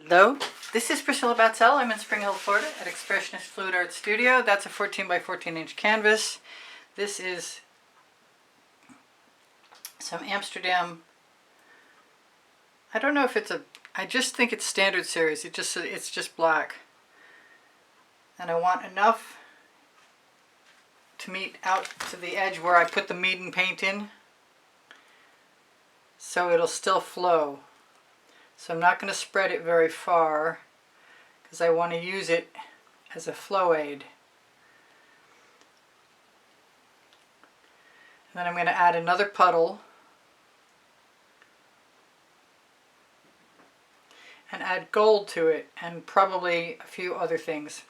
Hello, this is Priscilla Batzell. I'm in Spring Hill, Florida at Expressionist Fluid Art Studio. That's a 14 by 14 inch canvas. This is some Amsterdam. I don't know if it's I just think it's standard series. It's just black. And I want enough to meet out to the edge where I put the meat and paint in, so it'll still flow. So I'm not going to spread it very far because I want to use it as a flow aid. And then I'm going to add another puddle and add gold to it, and probably a few other things.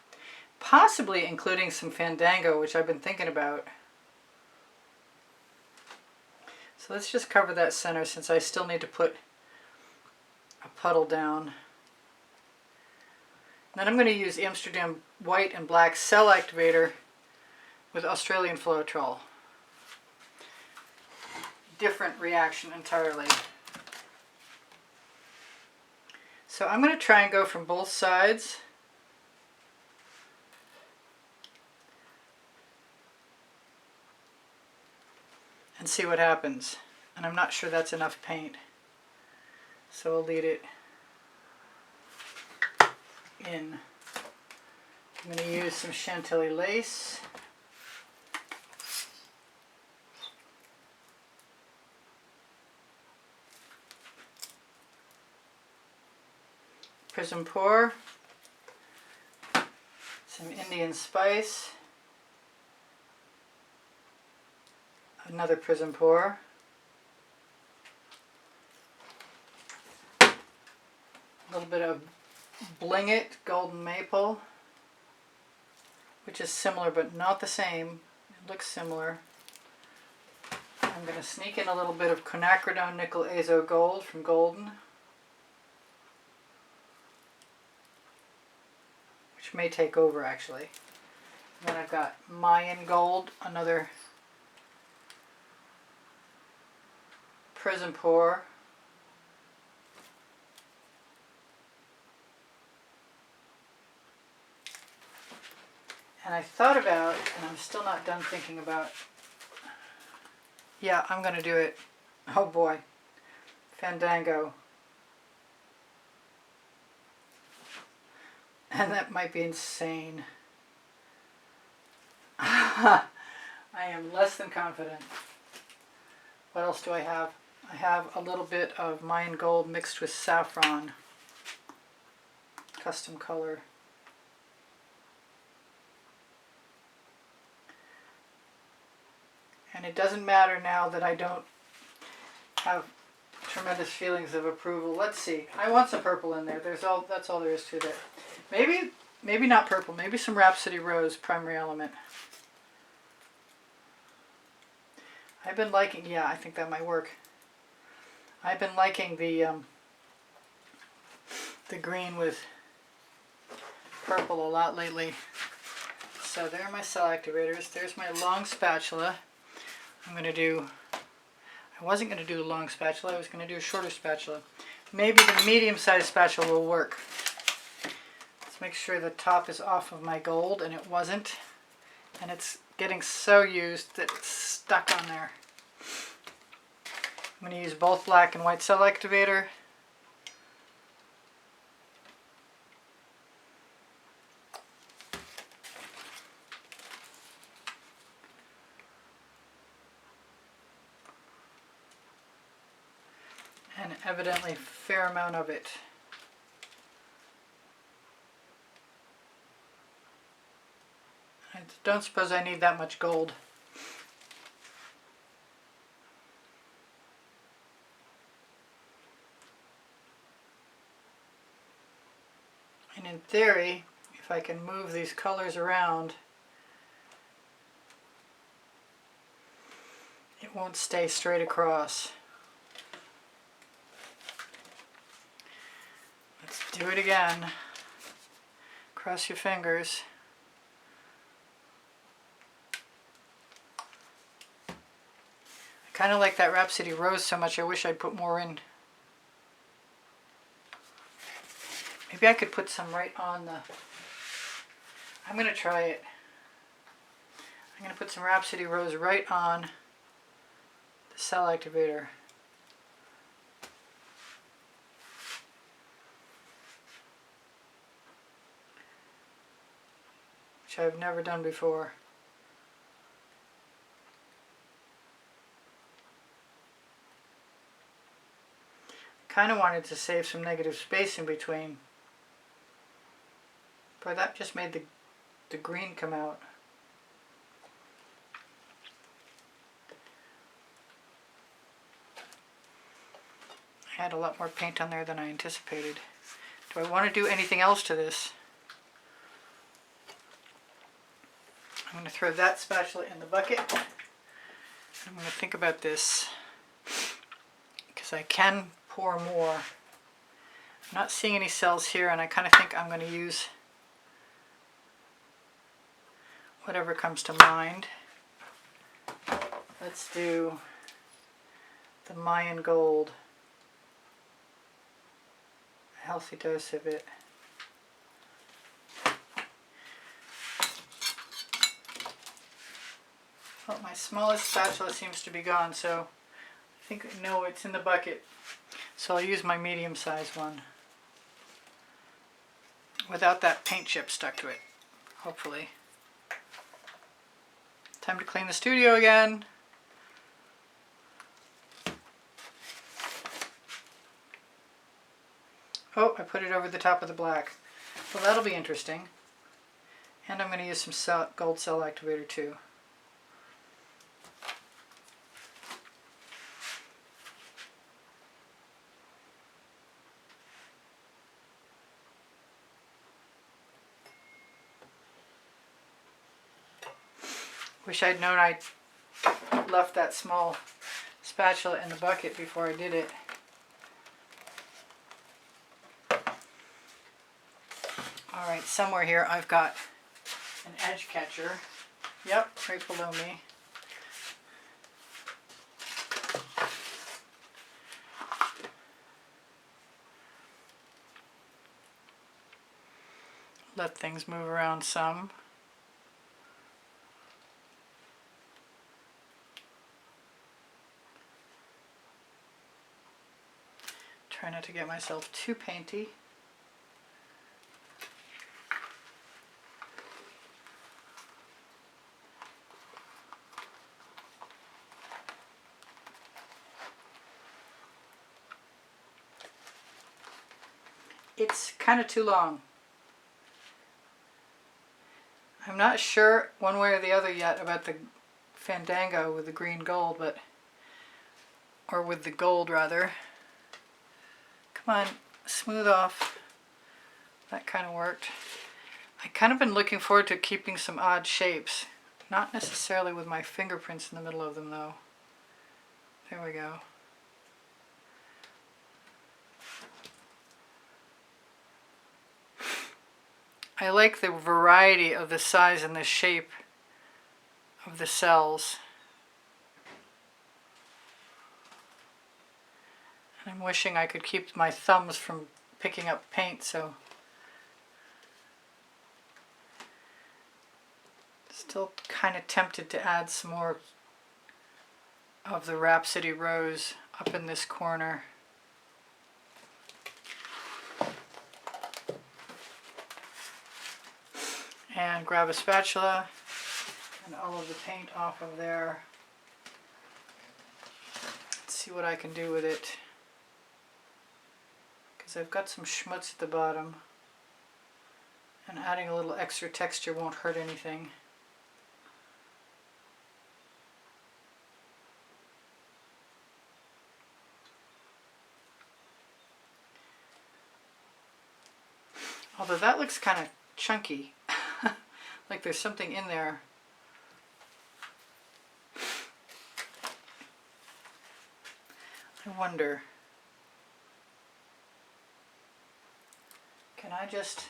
Possibly including some Fandango, which I've been thinking about. So let's just cover that center since I still need to put a puddle down. Then I'm going to use Amsterdam white and black cell activator with Australian Floetrol. Different reaction entirely. So I'm going to try and go from both sides. And see what happens. And I'm not sure that's enough paint, so we'll lead it in. I'm going to use some Chantilly lace. Prizm pour. Some Indian spice. Another Prizm pour. A little bit of Bling It golden maple, which is similar but not the same. It looks similar. I'm going to sneak in a little bit of quinacridone nickel azo gold from Golden, which may take over actually. And then I've got Mayan gold, another Prizm pour. And I thought about, and I'm still not done thinking about, yeah, I'm going to do it. Oh boy. Fandango. And that might be insane. I am less than confident. What else do I have? I have a little bit of Mayan gold mixed with saffron. Custom color. And it doesn't matter now that I don't have tremendous feelings of approval. Let's see. I want some purple in there. That's all there is to it. Maybe not purple. Maybe some Rhapsody Rose primary element. I've been liking, yeah, I think that might work. I've been liking the green with purple a lot lately. So there are my cell activators. There's my long spatula. I wasn't going to do a long spatula, I was going to do a shorter spatula. Maybe the medium-sized spatula will work. Let's make sure the top is off of my gold, and it wasn't. And it's getting so used that it's stuck on there. I'm going to use both black and white cell activator. And evidently a fair amount of it. I don't suppose I need that much gold. And in theory, if I can move these colors around, it won't stay straight across. Let's do it again. Cross your fingers. I kind of like that Rhapsody Rose so much, I wish I'd put more in. Maybe I could put some right on the... I'm going to try it. I'm going to put some Rhapsody Rose right on the cell activator. Which I've never done before. Kind of wanted to save some negative space in between. But that just made the green come out. I had a lot more paint on there than I anticipated. Do I want to do anything else to this? I'm going to throw that spatula in the bucket. I'm going to think about this because I can pour more. I'm not seeing any cells here, and I kind of think I'm going to use whatever comes to mind. Let's do the Mayan Gold. A healthy dose of it. Well, my smallest spatula seems to be gone, so I think no, it's in the bucket. So I'll use my medium-sized one without that paint chip stuck to it, hopefully. Time to clean the studio again. Oh, I put it over the top of the black. Well, that'll be interesting. And I'm going to use some gold cell activator too. Wish I'd known I left that small spatula in the bucket before I did it. Alright, somewhere here I've got an edge catcher. Yep, right below me. Let things move around some. Try not to get myself too painty. It's kind of too long. I'm not sure one way or the other yet about the Fandango with the green gold, but or with the gold rather. Come on, smooth off. That kind of worked. I kind of been looking forward to keeping some odd shapes. Not necessarily with my fingerprints in the middle of them though. There we go. I like the variety of the size and the shape of the cells. I'm wishing I could keep my thumbs from picking up paint, so still kind of tempted to add some more of the Rhapsody Rose up in this corner. And grab a spatula and all of the paint off of there. Let's see what I can do with it. Because I've got some schmutz at the bottom. And adding a little extra texture won't hurt anything. Although that looks kind of chunky. Like there's something in there. I wonder. Can I just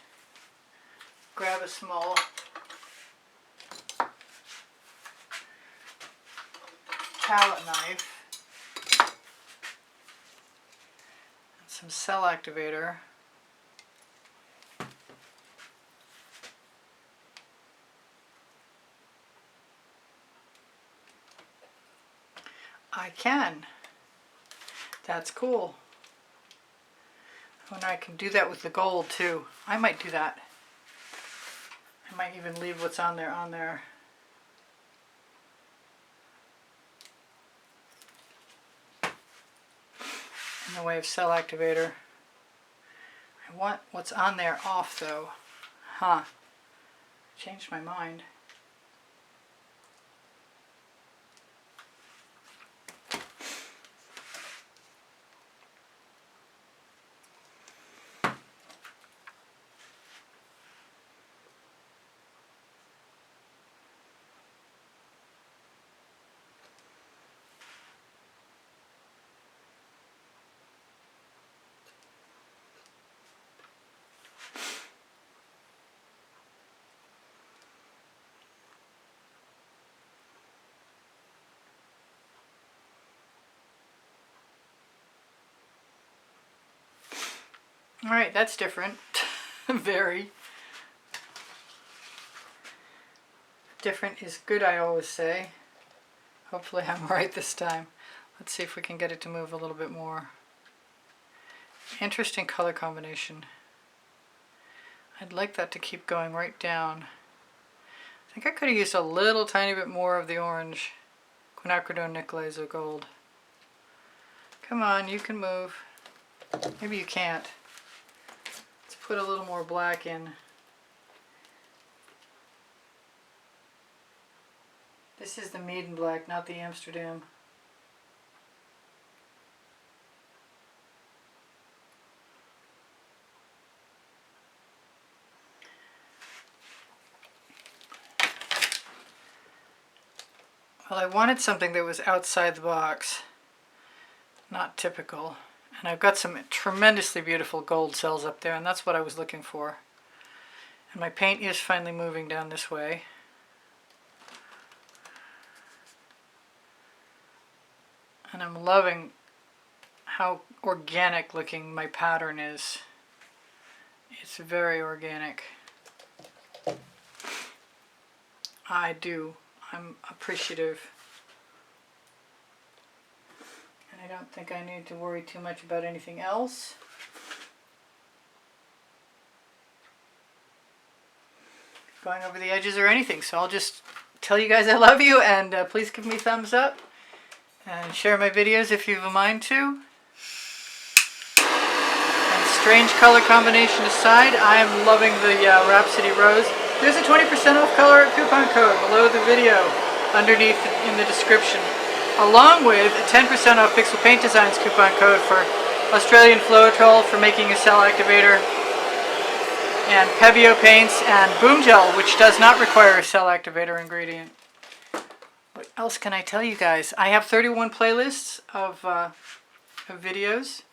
grab a small palette knife and some cell activator I can. That's cool. And I can do that with the gold too. I might do that. I might even leave what's on there on there. In the way of cell activator. I want what's on there off though. Huh. Changed my mind. Alright, that's different. Very. Different is good, I always say. Hopefully I'm right this time. Let's see if we can get it to move a little bit more. Interesting color combination. I'd like that to keep going right down. I think I could have used a little tiny bit more of the orange. Quinacridone Nickel Gold. Come on, you can move. Maybe you can't. Let's put a little more black in. This is the Maiden Black, not the Amsterdam. Well, I wanted something that was outside the box, not typical. And I've got some tremendously beautiful gold cells up there, and that's what I was looking for. And my paint is finally moving down this way. And I'm loving how organic looking my pattern is. It's very organic. I do. I'm appreciative. And I don't think I need to worry too much about anything else. Going over the edges or anything. So I'll just tell you guys I love you, and please give me thumbs up. And share my videos if you have a mind to. And strange color combination aside, I am loving the Rhapsody Rose. There's a 20% off Colourarte coupon code below the video, underneath in the description. Along with a 10% off Pixel Paint Designs coupon code for Australian Floetrol for making a cell activator. And Pevio paints and Boom Gel, which does not require a cell activator ingredient. What else can I tell you guys? I have 31 playlists of videos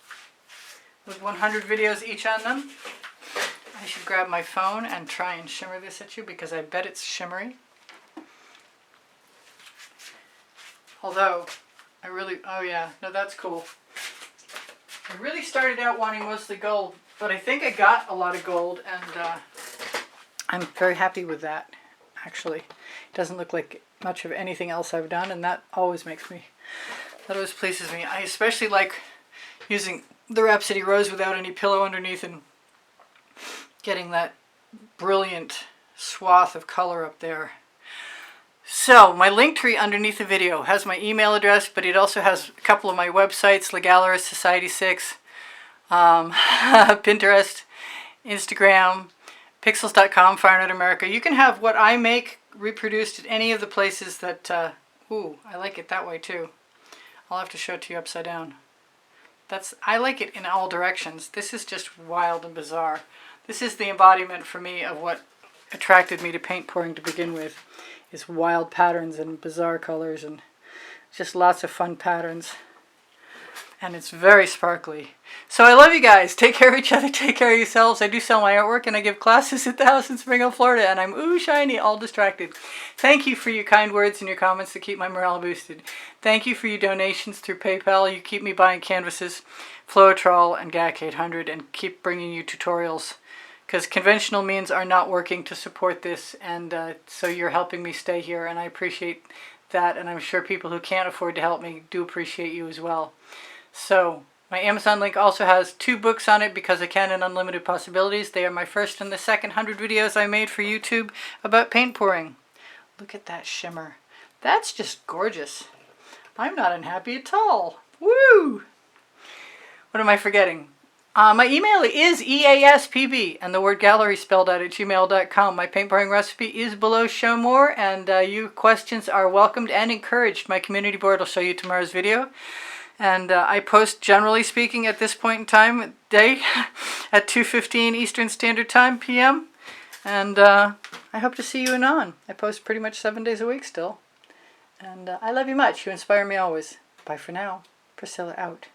with 100 videos each on them. I should grab my phone and try and shimmer this at you because I bet it's shimmery. Although, I really, oh yeah, no, that's cool. I really started out wanting mostly gold, but I think I got a lot of gold, and I'm very happy with that, actually. It doesn't look like much of anything else I've done, and that always makes me, that always pleases me. I especially like using the Rhapsody Rose without any pillow underneath and getting that brilliant swath of color up there. So my link tree underneath the video has my email address, but it also has a couple of my websites, Legallerist, Society 6, Pinterest, Instagram, Pixels.com, Fine Art America. You can have what I make reproduced at any of the places that, ooh, I like it that way too. I'll have to show it to you upside down. I like it in all directions. This is just wild and bizarre. This is the embodiment for me of what attracted me to paint pouring to begin with, is wild patterns and bizarre colors and just lots of fun patterns. And it's very sparkly. So I love you guys. Take care of each other. Take care of yourselves. I do sell my artwork and I give classes at the house in Spring Hill, Florida. And I'm ooh shiny, all distracted. Thank you for your kind words and your comments to keep my morale boosted. Thank you for your donations through PayPal. You keep me buying canvases, Floetrol and GAC 800, and keep bringing you tutorials. Because conventional means are not working to support this. And so you're helping me stay here. And I appreciate that, and I'm sure people who can't afford to help me do appreciate you as well. So my Amazon link also has 2 books on it, Because I Can and Unlimited Possibilities. They are my first and the second 100 videos I made for YouTube about paint pouring. Look at that shimmer. That's just gorgeous. I'm not unhappy at all. Woo! What am I forgetting? My email is easpb and the word gallery spelled out at gmail.com. My paint pouring recipe is below. Show more, and you questions are welcomed and encouraged. My community board will show you tomorrow's video. And I post, generally speaking, at this point in time, day, at 2:15 Eastern Standard Time, p.m. And I hope to see you anon. I post pretty much 7 days a week still. And I love you much. You inspire me always. Bye for now. Priscilla out.